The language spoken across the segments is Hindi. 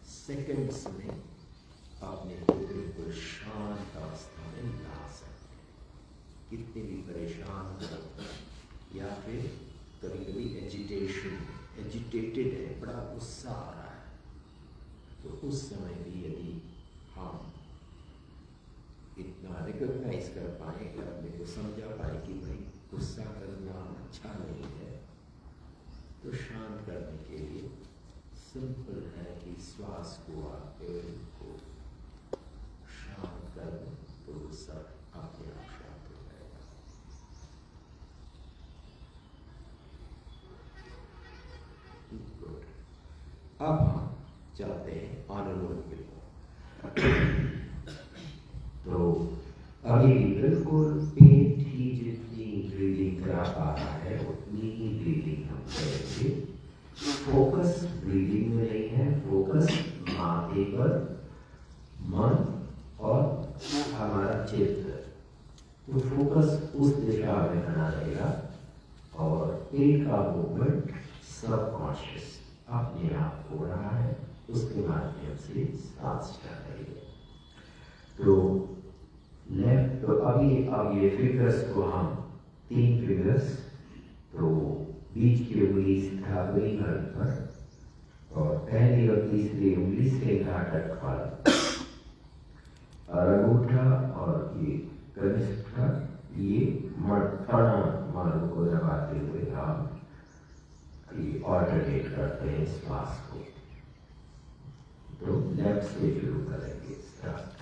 सेकंड्स में अपने को बिल्कुल शांत अवस्था में ला सकते हैं। कितने भी परेशान हो या फिर कभी कभी एजिटेटेड है, बड़ा गुस्सा आ रहा है, तो उस समय भी यदि हम इतना रिकॉग्नाइज कर पाए, अपने को समझा पाए कि भाई गुस्सा करना अच्छा नहीं है, तो शांत करने के लिए सिंपल है कि श्वास को आप को शांत कर दें, तो गुस्सा अपने आप शांत हो जाएगा। गुड। अब हम चलते हैं अनुलोम विलोम। तो अभी बिल्कुल पेट ही जितनी ब्रीदिंग करा पा रहा है उतनी ही ब्रीदिंग हम करेंगे। फोकस ब्रीदिंग में नहीं है, फोकस माथे पर, मन और हमारा चित्त, तो फोकस उस दिशा में बना रहेगा और पेट का मूवमेंट सबकॉन्शियस अपने आप हो रहा है, उसके माध्यम से सांस चल रही है। तो लेफ्ट, तो अब ये फिंगर्स को हम 3 फिंगर्स, तो बीच की उंगली धागनी घर पर और पहली और तीसरी उंगली से घाटक पर, और अंगूठा और ये कनिष्ठ का ये मटफड़ा मार्ग को दबाते हुए हम ये ऑल्टरनेट करते हैं श्वास को। तो लेफ्ट से शुरू करेंगे, स्टार्ट।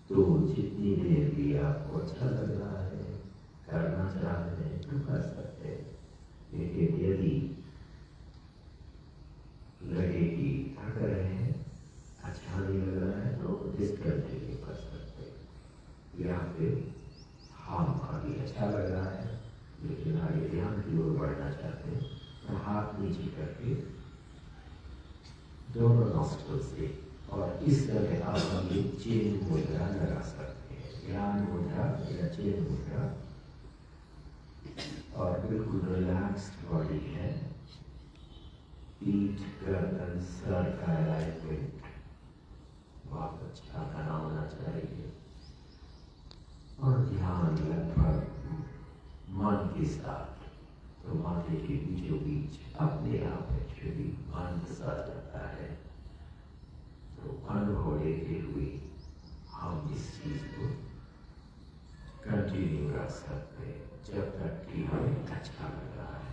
तो जितनी देर भी आपको अच्छा लग रहा है, करना चाहते हैं तो कर सकते हैं, लेकिन यदि लगे कि थक रहे हैं, अच्छा नहीं लग रहा है, तो डिस्कंटिन्यू कर सकते हैं। या फिर हम अभी अच्छा लग रहा है लेकिन आगे ध्यान की ओर बढ़ना चाहते हैं, तो हाथ नीचे करके दोनों नॉस्ट्रिल से, और इस तरह आप हम ये चेन मुद्रा लगा सकते हैं, ध्यान मुद्रा या चेन मुद्रा, और बिल्कुल रिलैक्स्ड बॉडी है, पीठ गर्दन सर का अलाइनमेंट बहुत अच्छा बना होना चाहिए, और ध्यान लगभग मन के साथ, तो माथे के बीचों बीच अपने आप एक्चुअली बंद सा जाता है। तो अनुभव लेते हुए हम इस चीज को कंटिन्यू रख सकते हैं जब तक कि हमें अच्छा लग रहा है।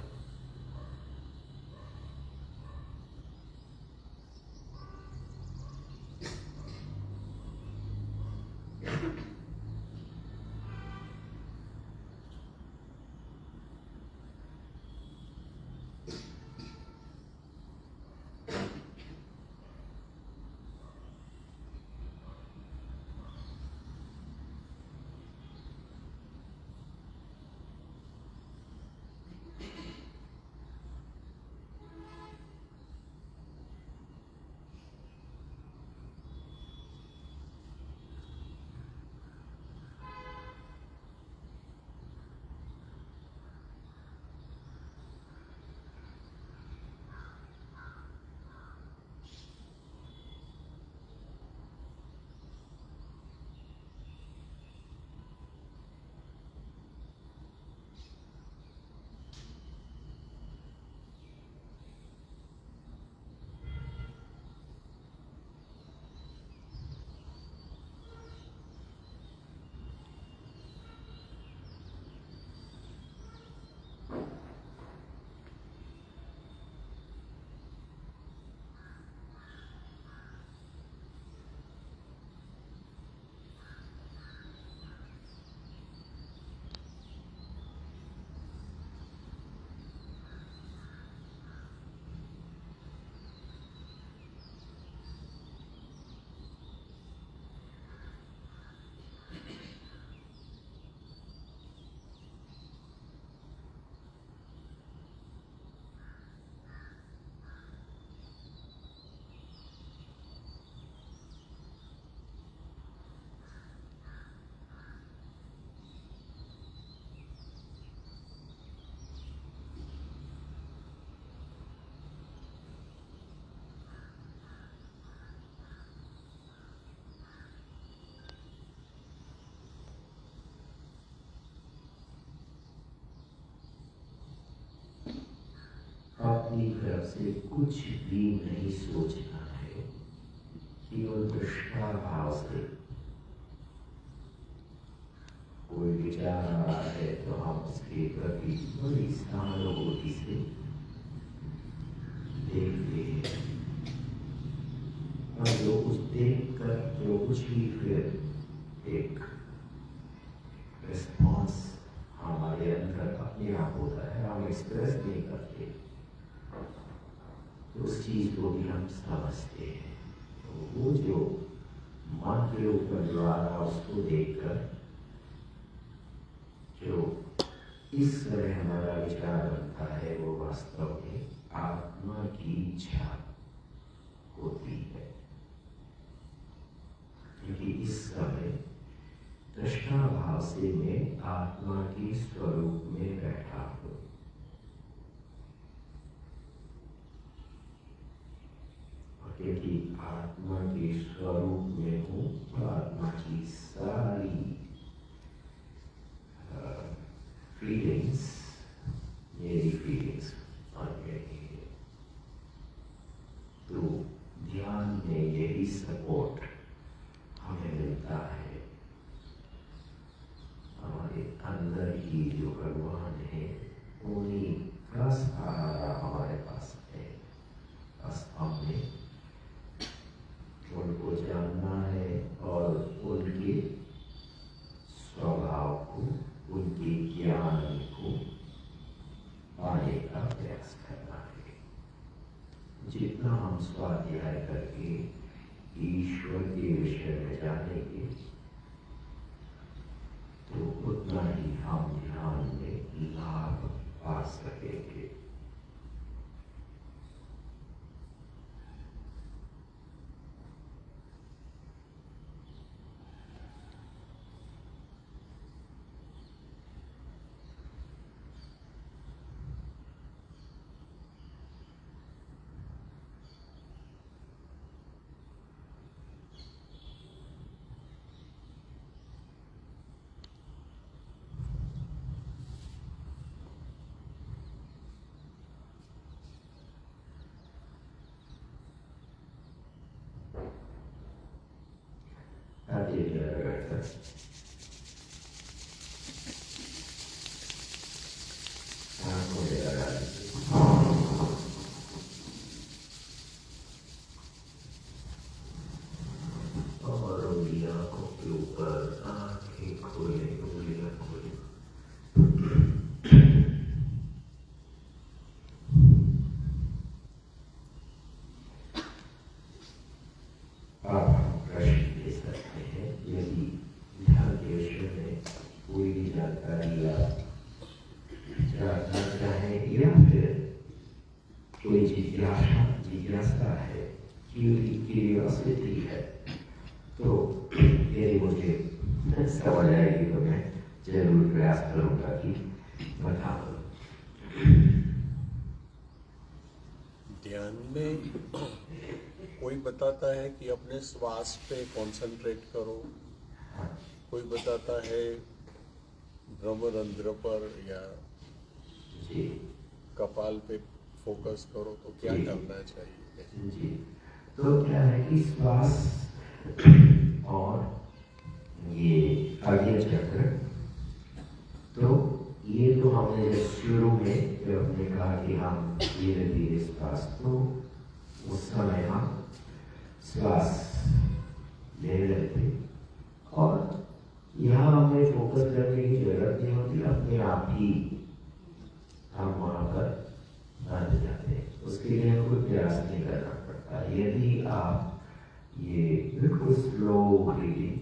से कुछ भी नहीं सोचना है, केवल दृष्टा भाव से। कोई विचार आ रहा है तो हम उसके प्रति बड़ी सहानुभूति से देखते हैं, और जो कुछ देख कर जो कुछ भी फिर एक रिस्पॉन्स हमारे अंदर अपने आप होता है, हम एक्सप्रेस नहीं करते, तो उस चीज को भी हम समझते हैं। तो वो जो मन के ऊपर जो आ रहा उसको देखकर जो इस तरह हमारा विचार बनता है, वो वास्तव में आत्मा की इच्छा होती है। क्योंकि इस समय दृष्टा भाव से मैं आत्मा के स्वरूप में बैठा हूं, और क्योंकि आत्मा के स्वरूप में हूं, तो आत्मा की सारी फीलिंग्स मेरी फीलिंग्स बन गई है। तो ध्यान में यही सपोर्ट हमें मिलता है। हमारे अंदर ही जो भगवान है, उन्हीं का सहारा हमारे पास है। बस हमने उनको जानना है और उनके स्वभाव को, उनके ज्ञान को पाने का प्रयास करना है। जितना हम स्वाध्याय करके ईश्वर के विषय में जानेंगे, तो उतना ही हम ध्यान में लाभ पा सकेंगे। और उंगलियों के ऊपर आंखें खोले, उंगलियां खोले। आप प्रश्न दे सकते हैं, यदि ध्यान के विषय में कोई भी जानकारी आप जानना चाहें, या फिर कोई जिज्ञासा है, क्यूरियोसिटी है, तो यदि मुझे समझ आएगी तो मैं जरूर प्रयास करूंगा कि बताऊं। ध्यान में कोई बताता है कि अपने श्वास पे कंसंट्रेट करो, कोई बताता है ब्रह्मरंध्र पर या कपाल पे फोकस करो, तो क्या करना चाहिए? जी, तो क्या है कि श्वास और ये आज्ञा चक्र, तो ये तो हमने शुरू में जब हमने कहा कि हम धीरे धीरे श्वास, तो उस समय हम श्वास ले रहे थे, और यहाँ हमें फोकस करने की जरूरत नहीं होती, अपने आप ही हम वहाँ पर बंध जाते हैं। उसके लिए हमें कोई प्रयास नहीं करना पड़ता। यदि आप ये बिल्कुल स्लो ब्रीदिंग,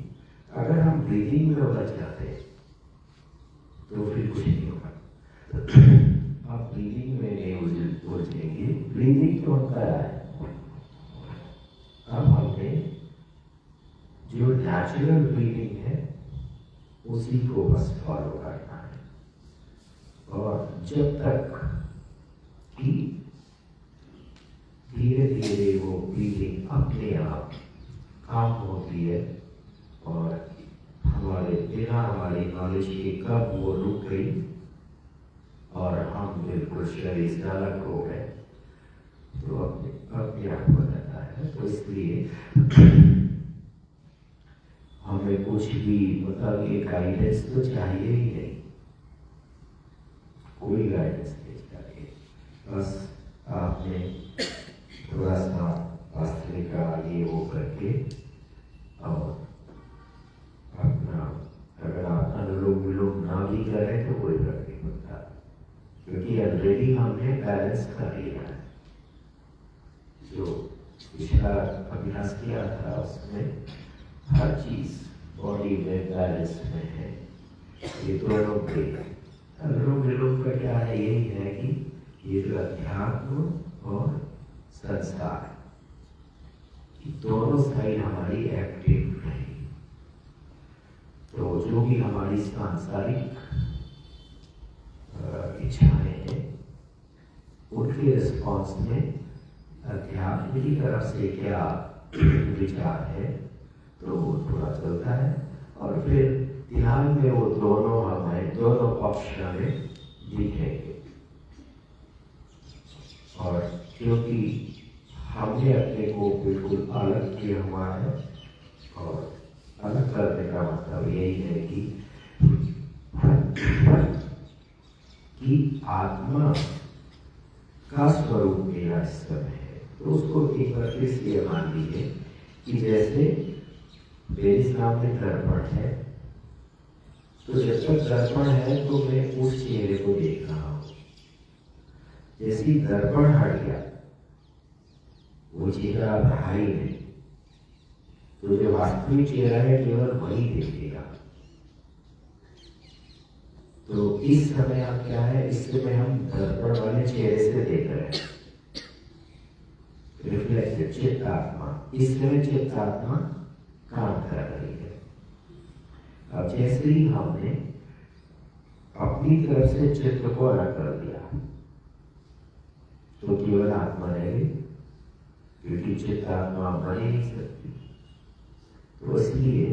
अगर हम ब्रीदिंग में उलझ जाते हैं तो फिर कुछ नहीं होगा। आप ब्रीदिंग में नहीं उलझेंगे, ब्रीदिंग तो होता है। अब हमने जो नेचुरल ब्रीदिंग है उसी को बस फॉलो करना है, और जब तक कि धीरे धीरे वो ब्रीदिंग अपने आप काम होती है, और हमारे बिना हमारी नॉलेज के कब वो रुक गई और हम बिल्कुल शरीर से अलग हो गए, तो अपने आप हो जाता है। तो इसलिए हमें कुछ भी मतलब ये गाइडेंस तो चाहिए ही नहीं, कोई गाइडेंस नहीं चाहिए। बस आपने थोड़ा सा वास्तविका ये वो करके और अपना, अगर आप अनुलोम विलोम ना भी करें तो कोई फर्क नहीं पड़ता, क्योंकि ऑलरेडी हमने बैलेंस कर लिया है। जो पिछला अभ्यास किया था उसमें हर चीज बॉडी में बैलेंस में है। ये दोनों के अनुलोम विलोम का क्या है, यही है कि ये जो अध्यात्म और संस्कार दोनों साइड हमारी एक्टिव रही, तो जो भी हमारी सांसारिक इच्छाएं हैं उनके रिस्पॉन्स में अध्यात्म की तरफ से क्या विचार है तो वो थोड़ा चलता है, और फिर ध्यान में वो दोनों हमें दोनों पक्ष हमें दिखेंगे। और क्योंकि हमने अपने को बिल्कुल अलग किया हुआ है, और अलग करने का मतलब यही है कि आत्मा का स्वरूप मेरा इस समय है। तो उसको एक बार फिर से मान लीजिए कि जैसे मेरे सामने दर्पण है, तो जब तक दर्पण है तो मैं उस चेहरे को देख रहा हूं। जैसे ही दर्पण हट गया वो चेहरा अब रहा ही नहीं, तो जो वास्तविक चेहरा है केवल वही देखेगा। तो इस समय हम क्या है, इस समय हम दर्पण वाले चेहरे से देख रहे हैं, रिफ्लेक्टेड चित्त आत्मा। इस समय चित्त आत्मा काम कर रही है। अब जैसे ही हमने अपनी तरफ से चित्त को अलग कर दिया तो केवल आत्मा रह गई, क्योंकि चित्त आत्मा बन ही नहीं सकती। तो इसलिए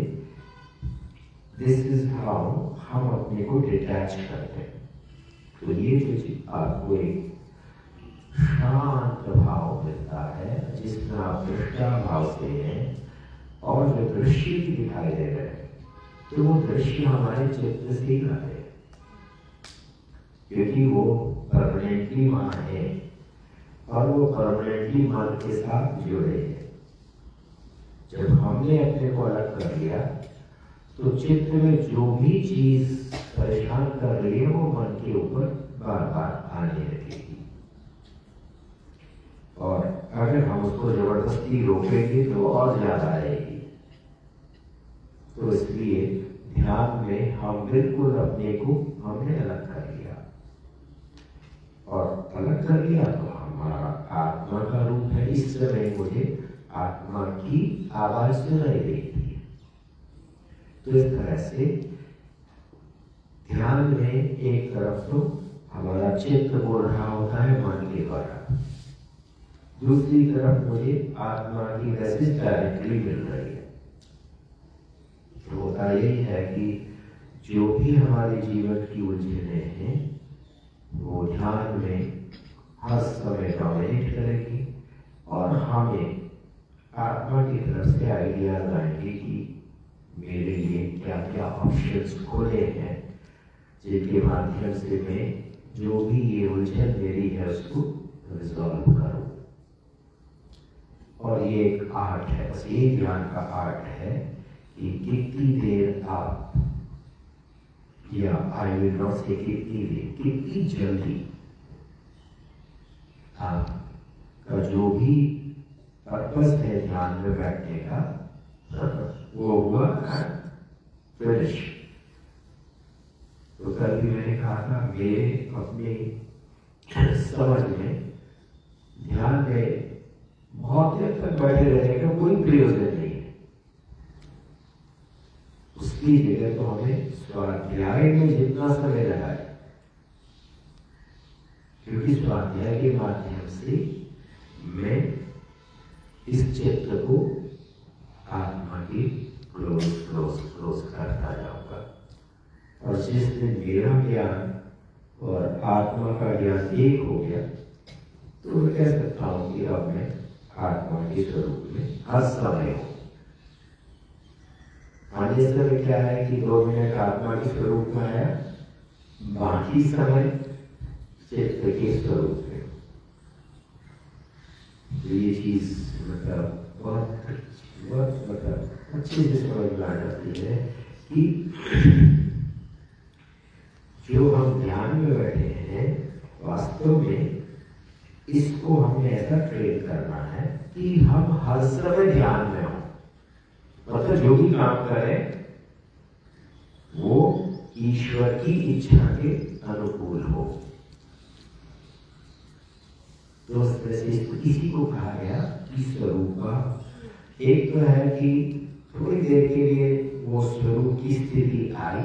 दिस इज हाउ हम अपने को डिटैच करते हैं। तो ये जो आपको एक शांत भाव मिलता है जिसमें आप दृष्टा भाव से हैं, और जो दृश्य दिखाई दे रहे हैं तो वो दृश्य हमारे चित्त से ही आते हैं, क्योंकि वो परमानेंटली वहां है और वो परमानेंटली मन के साथ जुड़े हैं। जब हमने अपने को अलग कर लिया तो चित्त में जो भी चीज परेशान कर रही है वो मन के ऊपर बार बार आने लगेगी, और अगर हम उसको जबरदस्ती रोकेंगे तो और ज्यादा आएगी। तो इसलिए ध्यान में हम बिल्कुल अपने को हमने अलग कर लिया, और अलग कर लिया तो हमारा आत्मा का रूप है। इस समय मुझे आत्मा की आवाज सुनाई देती है। तो इस तरह से ध्यान में एक तरफ तो हमारा चित्त बोल रहा होता है मन के द्वारा, दूसरी तरफ मुझे आत्मा की मैसेज डायरेक्टली मिल रही है। तो होता यही है कि जो भी हमारे जीवन की उलझने हैं वो ध्यान में हर समय डोमिनेट करेगी, और हमें आत्मा की तरफ से आइडियाज आएंगे कि मेरे लिए क्या क्या ऑप्शंस खुले हैं, जिनके माध्यम से मैं जो भी ये उलझन मेरी है उसको रिजॉल्व करूं। और ये एक आर्ट है, बस ये ध्यान का आर्ट है कि कितनी देर आप, या आई विल नॉट से कितनी देर, कितनी जल्दी आपका जो भी पर्पस है ध्यान में बैठने का वो हुआ फिनिश। तो कल भी मैंने कहा था मेरे अपने समझ में ध्यान में बहुत देर तक बैठे रहने का कोई प्रयोजन नहीं है। उसकी जगह तो हमें स्वाध्याय में जितना समय लगाए, क्योंकि स्वाध्याय के माध्यम से मैं इस चित्र को आत्मा की क्लोज क्लोज क्लोज करता जाऊंगा। और जिस दिन मेरा ज्ञान और आत्मा का ज्ञान एक हो गया तो मैं कह सकता हूँ कि अब मैं आत्मा के स्वरूप में हर समय हूँ। अन्य समय क्या है कि 2 मिनट आत्मा के स्वरूप में आया, बाकी समय चित्त के स्वरूप में। तो ये चीज मतलब बहुत मतलब अच्छे से समझ में आ जाती है कि जो हम ध्यान में बैठे हैं वास्तव में इसको हमें ऐसा ट्रेन करना है कि हम हर समय ध्यान में हों। मतलब जो भी काम करें वो ईश्वर की इच्छा के अनुकूल हो। तो इसी को कहा गया कि स्वरूप। एक तो है कि थोड़ी देर के लिए वो स्वरूप की स्थिति आई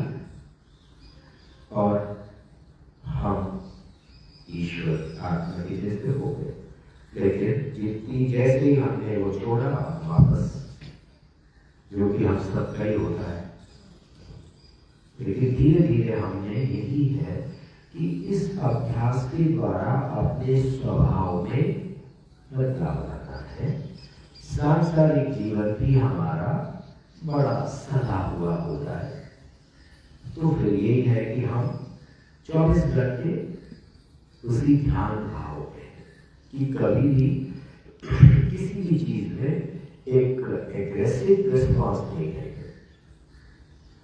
और हम ईश्वर आत्मा के जैसे हो गए, लेकिन जितनी जैसे ही हमने वो छोड़ा वापस, जो कि हम सबका ही होता है, लेकिन धीरे धीरे हमने यही है कि इस अभ्यास के द्वारा अपने स्वभाव में बदलाव लाना है। सांसारिक जीवन भी हमारा बड़ा सदा हुआ होता है। तो फिर यही है कि हम 24 घंटे उसी ध्यान भाव में कि कभी भी किसी भी चीज में एक एग्रेसिव रिस्पॉन्स नहीं है,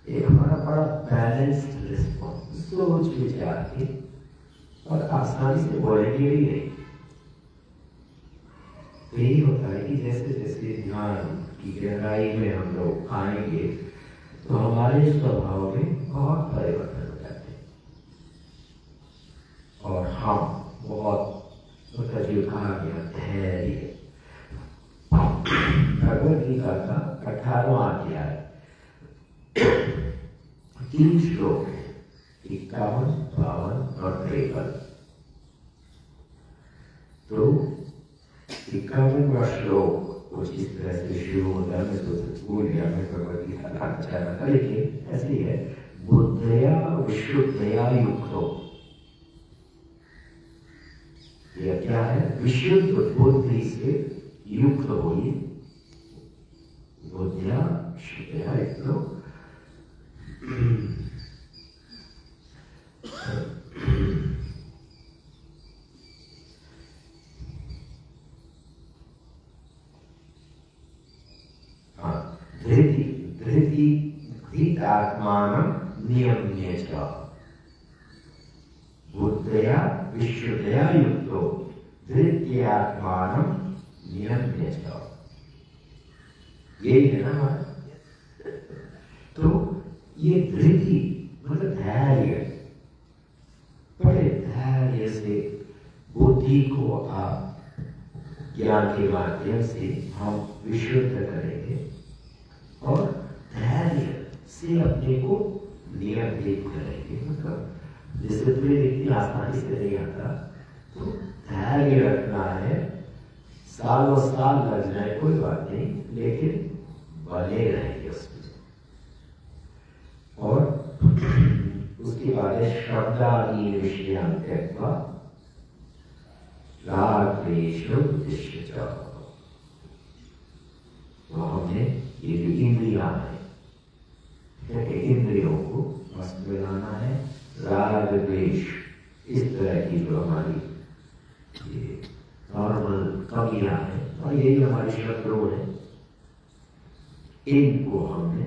एक हमारा बड़ा बैलेंस्ड रिस्पॉन्स, सोच विचार के, और आसानी से बोलेंगे भी नहीं। तो यही होता है कि जैसे जैसे ध्यान की गहराई में हम लोग आएंगे तो हमारे स्वभाव में बहुत परिवर्तन हो जाते हैं और हम बहुत मतलब जो कहा गया धैर्य। भगवद गीता का 18वां अध्याय 3 श्लोक है, 51, 52 और 53। तो 51वां श्लोक कुछ इस तरह से शुरू होता है। मैं तो भूल गया, मैं भगवद गीता का अच्छा था, लेकिन ऐसी है, बुद्धया विशुद्धया युक्तो। यह क्या है? विशुद्ध बुद्धि से युक्त होइए। बुद्धया विशुद्धया युक्तो। धृतात्मानं नियम्य च बुद्धया विशुद्धया युक्तो धृत्यात्मानं नियम्य च। यही है ना हमारा। तो ये धृति मतलब धैर्य, बड़े धैर्य से बुद्धि को आप ज्ञान के माध्यम से हम विशुद्ध करेंगे और धैर्य से अपने को नियंत्रित करेंगे। मतलब डिसिप्लिन इतनी आसानी से नहीं आता, तो धैर्य रखना है। सालों साल लग जाए कोई बात नहीं, लेकिन बने रहेंगे उसमें। और उसके बाद शब्दादि विषयान् त्यक्त्वा रागद्वेषौ उद्दिश्य। तो हमने ये जो इंद्रियां हैं, इंद्रियों को मस्त में लाना है। राग द्वेष इस तरह की जो हमारी ये नॉर्मल कमियां हैं और यही हमारे शत्रु हैं, इनको हमने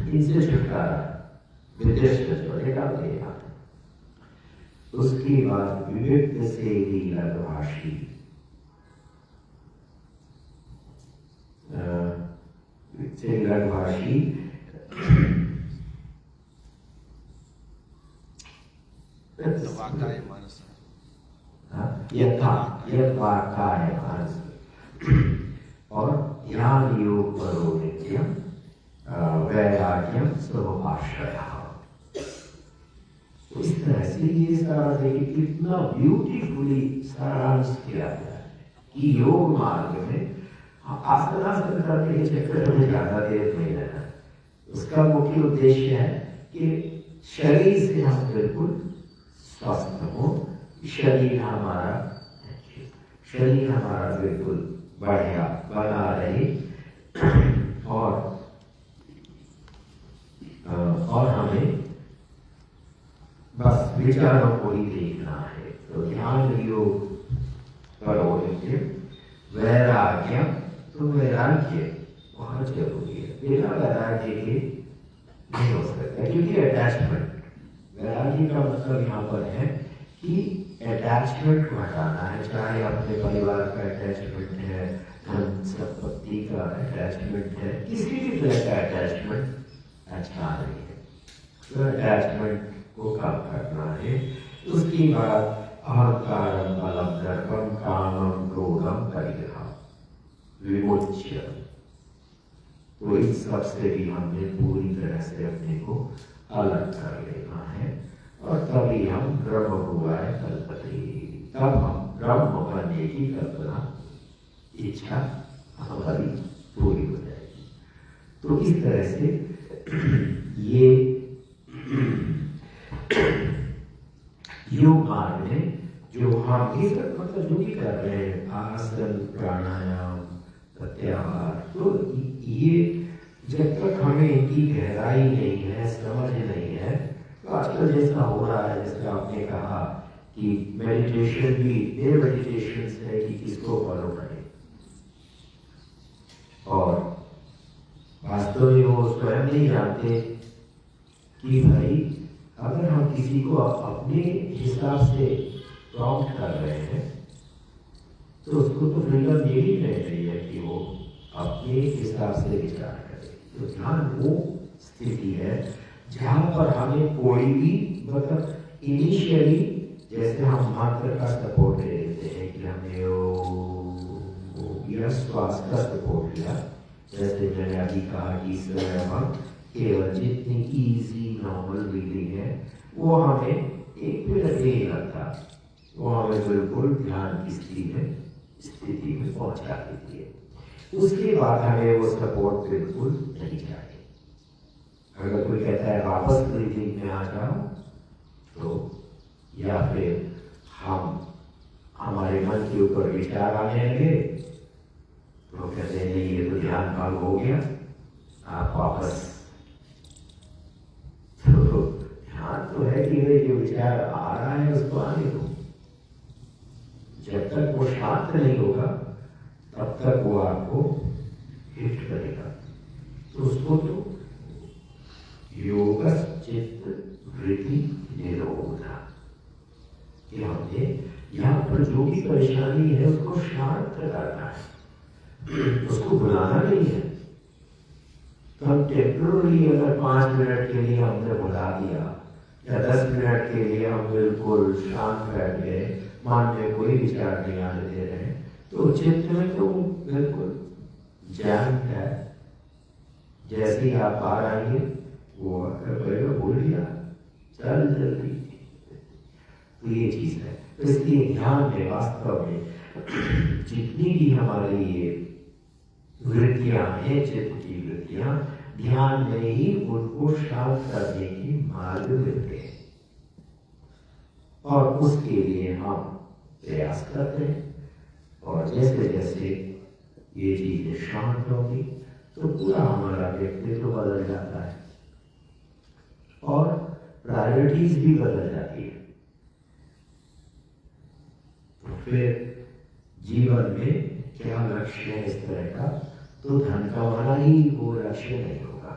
इनसे छुटकारा विदेश डाल दिया। उसके बाद विविक्त से ही लघुभाषी, से लघुभाषी यथावाकाय मानस और ध्यान योग करो नित्यम वैराग्यम स्वभाषया। इस तरह से ये सारा देखिए कितना ब्यूटीफुली सारांश किया गया है कि योग मार्ग में आसन करने के चक्कर में ज्यादा देर नहीं रहना। उसका मुख्य उद्देश्य है कि शरीर से हम बिल्कुल स्वस्थ हो, शरीर हमारा शरीर हमारा बिल्कुल बढ़िया बना रहे और हमें बस विचारों को ही देखना है। तो ध्यान योग करोगे वैराग्य, तो वैराग्य बहुत जरूरी है। बिना वैराग्य के नहीं हो सकता, क्योंकि अटैचमेंट, वैराग्य का मतलब यहाँ पर है कि अटैचमेंट को हटाना है। चाहे अपने परिवार का अटैचमेंट है, धन संपत्ति का अटैचमेंट है, किसी भी तरह का अटैचमेंट अच्छा नहीं है, तो अटैचमेंट को कम करना है। उसके बाद अहंकारम बलम दर्पम कामम क्रोधम परिग्रह विमुच्य, तो इन सब से भी हमने पूरी तरह से अपने को अलग कर लेना है, और तभी हम ब्रह्म भुवाय कल्पते, तब हम ब्रह्म बनने की कल्पना, इच्छा हमारी पूरी हो जाएगी। तो इस तरह से ये योग मार्ग में जो हम ये मतलब जो भी कर रहे हैं, आसन, प्राणायाम, प्रत्याहार, तो ये जब तक हमें इनकी गहराई नहीं है, समझ नहीं है, तो आजकल जैसा हो रहा है, जैसा आपने कहा कि मेडिटेशन भी ये मेडिटेशन है कि किसको फॉलो करें, और वास्तव में वो स्वयं नहीं जानते कि भाई अगर हम किसी को अपने हिसाब से प्रॉम्प्ट कर रहे हैं, तो उसको तो फ्रीडम ये ही नहीं चाहिए कि वो अपने हिसाब से विचार करे। तो ध्यान वो स्थिति है जहाँ पर हमें कोई भी मतलब इनिशियली, जैसे हम मंत्र का सपोर्ट ले लेते हैं कि हमने वो श्वास का सपोर्ट लिया, जैसे मैंने अभी कहा कि इस हम केवल जितनी इजी नॉर्मल ब्रीदिंग है वो हमें 1 मिनट नहीं लगता, वो हमें बिल्कुल ध्यान की स्थिति में पहुंचा देती है। उसके बाद हमें वो सपोर्ट बिल्कुल नहीं चाहिए। अगर कोई कहता है वापस ब्रीदिंग में आ जाओ, तो या फिर हमारे मन के ऊपर विचार आने लगे, तो कहते हैं नहीं ये तो ध्यान भाग हो गया, आप वापस। तो ध्यान तो है कि वे जो विचार आ रहा है उसको आने दो, जब तक वो शांत नहीं होगा तब तक वो आपको हिट करेगा। तो उसको तो योग चित्त वृत्ति निरोधा, कि हमने यहाँ पर जो भी परेशानी है उसको शांत करना है, उसको बुलाना नहीं है। तो हम टेम्पररी अगर 5 मिनट के लिए हमने बुला दिया, या 10 मिनट के लिए हम बिल्कुल शांत बैठ गए, मन में कोई विचार नहीं आने दे रहे, तो चित्त में तो बिल्कुल ज्ञान है। जैसे ही आप बाहर आएंगे वो बोल दिया चल जल्दी, तो ये चीज है। तो इसलिए ध्यान में वास्तव में जितनी भी हमारी ये वृत्तियां हैं, चित्त की वृत्तियां, ध्यान में ही उनको शांत करने की मार्ग मिलते हैं, और उसके लिए हम प्रयास करते हैं। और जैसे जैसे ये चीजें शांत होंगी तो पूरा हमारा व्यक्तित्व बदल जाता है, और प्रायोरिटीज भी बदल जाती है। तो फिर जीवन में क्या लक्ष्य है इस तरह का, तो धन कमाना ही वो लक्ष्य नहीं होगा।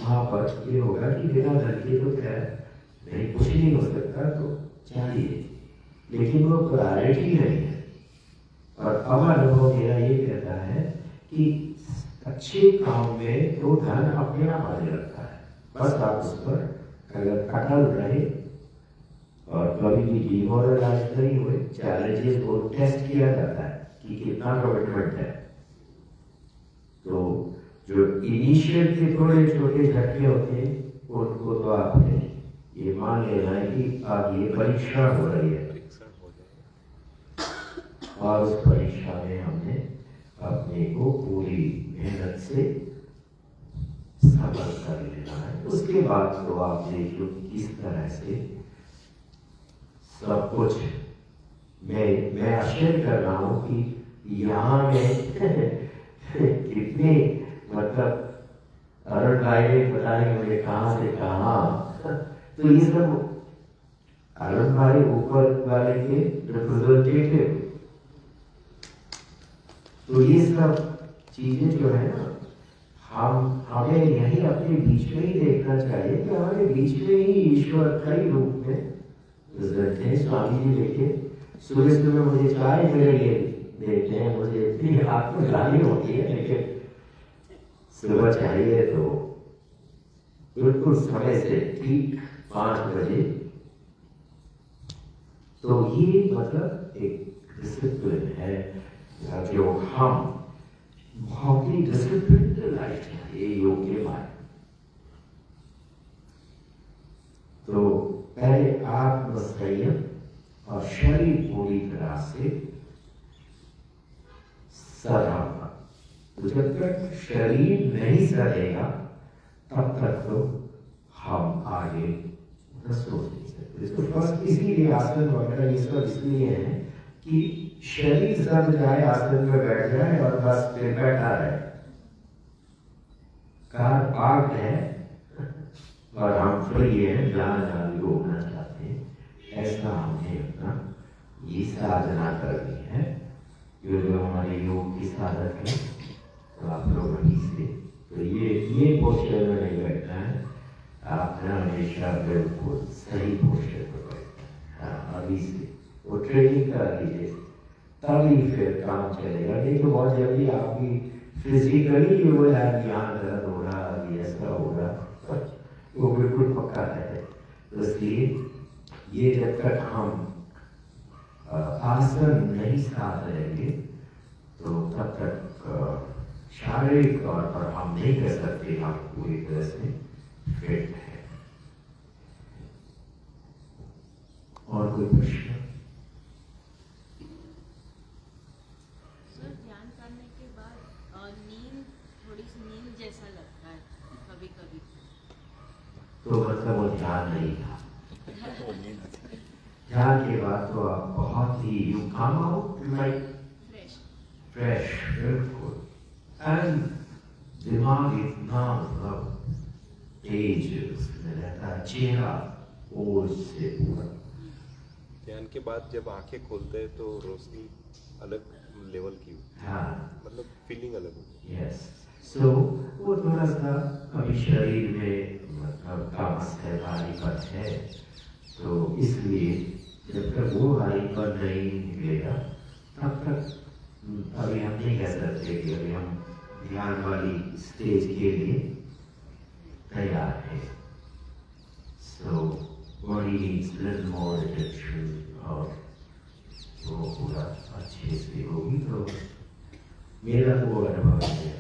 वहां पर ये होगा कि बिना धन के तो खैर नहीं, कुछ नहीं हो सकता, तो चाहिए, लेकिन वो प्रायोरिटी नहीं है। और अब अनुभव मेरा ये कहता है कि अच्छे काम में तो धन अपने आप आने लगता है, बस आप उस पर अगर अटल रहे और कभी भी डिमोरलाइज नहीं हुए। चैलेंजेस को टेस्ट किया जाता है कि कितना कमिटमेंट है। तो जो इनिशियल के थोड़े छोटे झटके होते हैं उनको तो आपने ये मान लेना है कि अब ये परीक्षा हो रही है, और उस परीक्षा में हमने अपने को पूरी मेहनत से सफल कर लेना है। उसके बाद तो आप देखो किस तरह से सब कुछ मैं आश्चर्य कर रहा हूँ कि यहाँ में कितने मतलब अरुण भाई ने पता नहीं मुझे कहाँ से कहाँ, तो ये सब अरुण भाई ऊपर वाले के रिप्रेजेंटेटिव, तो ये सब चीजें जो है ना, हमें यही अपने बीच में ही देखना चाहिए कि हमारे बीच में ही ईश्वर कई रूप में प्रकट है। स्वामी जी देखिए, सुबह सुबह मुझे चाय मेरे लिए देते हैं, मुझे इतनी आत्मग्लानि होती है, लेकिन सुबह चाहिए तो बिल्कुल समय से ठीक 5 बजे। तो ये मतलब एक डिसिप्लिन है जो हम बहुत ही डिसिप्लिन लाइफ चाहिए योग के बाद। तो पहले आत्मसंयम और शरीर पूरी तरह से सधा। तो जब तक शरीर नहीं सधेगा तब तक तो हम आगे सोच नहीं सकते। इसको फर्स्ट इसीलिए आसन वगैरह ये सब इसलिए है कि शरीर सध जाए, आसन में बैठ जाए और बस फिर बैठा रहे। कार पार्क है और हम फ्री है, जहाँ जहाँ भी घूमना चाहते हैं, ऐसा हमने अपना ये साधना करनी है। जो हमारे योग की साधक है, तो आप लोग वहीं से तो ये पोस्टर में नहीं बैठना है, आपने हमेशा बिल्कुल सही पोस्टर पर बैठना है। अभी से वो ट्रेनिंग कर लीजिए, तभी फिर काम चलेगा। नहीं तो बहुत जल्दी आप भी फिजिकली वो यार यहाँ दर्द हो रहा, अभी ऐसा हो रहा, वो बिल्कुल पक्का है। तो इसलिए ये जब तक हम आसन नहीं साध रहेंगे तो तब तक शारीरिक तौर पर हम नहीं कर सकते हम पूरी तरह से फिट है। और कोई प्रश्न? सर, ध्यान करने के बाद नींद, थोड़ी सी नींद जैसा लगता है कभी कभी, तो मतलब वो ध्यान नहीं था। ध्यान के बाद तो आप बहुत ही you come out like fresh, बिल्कुल, एंड दिमाग इतना मतलब तेज उसमें रहता है, चेहरा ओज से पूरा। ध्यान के बाद जब आंखें खोलते हैं तो रोशनी अलग लेवल की, हाँ, मतलब फीलिंग अलग होती है। यस, सो वो थोड़ा सा अभी शरीर में मतलब तामस है, भारीपन है, तो इसलिए जब तक वो भारीपन नहीं निकलेगा तब तक अभी हम नहीं कह सकते कि अभी हम ध्यान वाली स्टेज के लिए तैयार हैं। So body needs little more attention और वो पूरा अच्छे से होगी। तो मेरा तो वो अनुभव है,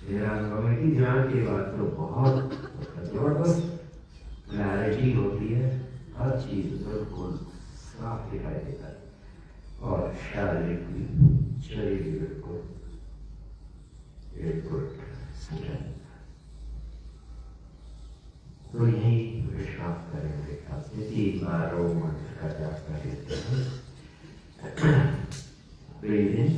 मेरा अनुभव है कि ध्यान के बाद तो बहुत जबरदस्त क्लैरिटी होती है, हर चीज बिल्कुल साफ दिखाई देता है और शारीरिक शरीर बिल्कुल बिल्कुल सही। तो यही विश्राम करेंगे, खास 3 बार ओम मंत्र का जाप कर लेते हैं। ब्रीथ इन,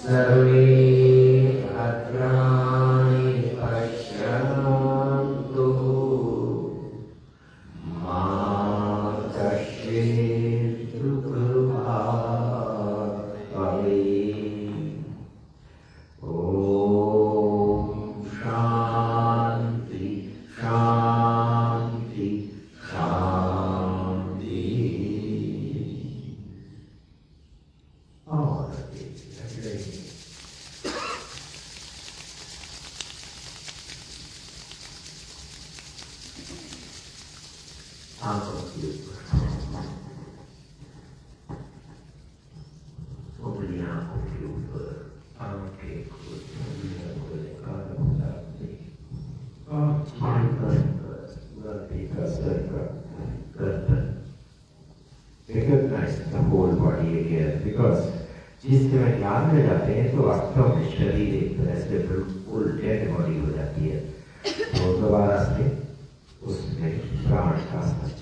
सर्वे भद्राणि पश्यन्तु मा कश्चित् दुःखभाग् भवेत्। ॐ शान्ति शान्ति शान्ति। आंखों के ऊपर ऊपरी आंखों के ऊपर आंखें Recognize the whole body again, because जिस समय ध्यान में जाते हैं तो वास्तव में शरीर एक तरह से बिल्कुल डेड बॉडी हो जाती है, तो दोबारा से उसमें प्राण का संचार।